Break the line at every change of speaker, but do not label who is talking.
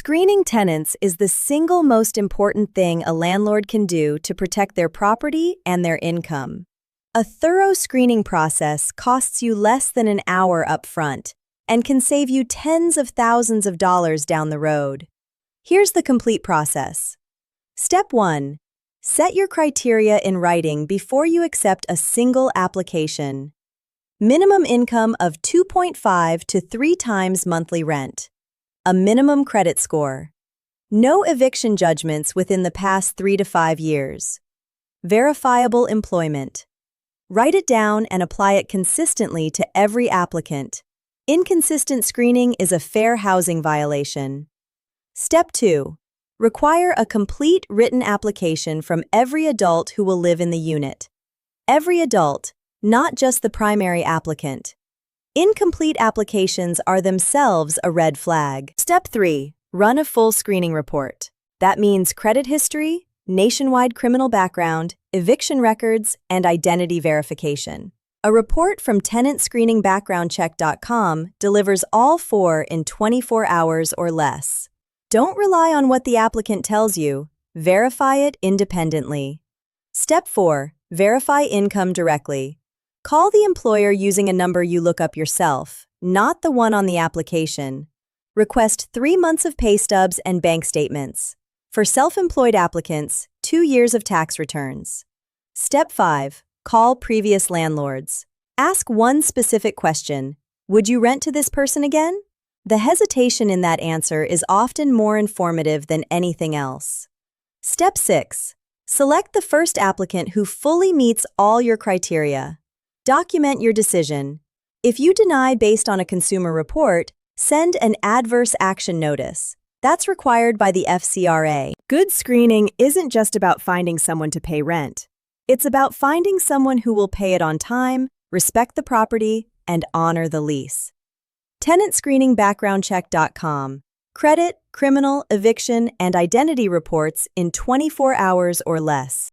Screening tenants is the single most important thing a landlord can do to protect their property and their income. A thorough screening process costs you less than an hour up front and can save you tens of thousands of dollars down the road. Here's the complete process. Step 1. Set your criteria in writing before you accept a single application. Minimum income of 2.5 to 3 times monthly rent. A minimum credit score. No eviction judgments within the past 3 to 5 years. Verifiable employment. Write it down and apply it consistently to every applicant. Inconsistent screening is a fair housing violation. Step 2. Require a complete written application from every adult who will live in the unit. Every adult, not just the primary applicant. Incomplete applications are themselves a red flag. Step 3. Run a full screening report. That means credit history, nationwide criminal background, eviction records, and identity verification. A report from TenantScreeningBackgroundCheck.com delivers all 4 in 24 hours or less. Don't rely on what the applicant tells you. Verify it independently. Step 4. Verify income directly. Call the employer using a number you look up yourself, not the one on the application. Request 3 months of pay stubs and bank statements. For self-employed applicants, 2 years of tax returns. Step 5. Call previous landlords. Ask one specific question. Would you rent to this person again? The hesitation in that answer is often more informative than anything else. Step 6. Select the first applicant who fully meets all your criteria. Document your decision. If you deny based on a consumer report, send an adverse action notice. That's required by the FCRA. Good screening isn't just about finding someone to pay rent. It's about finding someone who will pay it on time, respect the property, and honor the lease. TenantScreeningBackgroundCheck.com. Credit, criminal, eviction, and identity reports in 24 hours or less.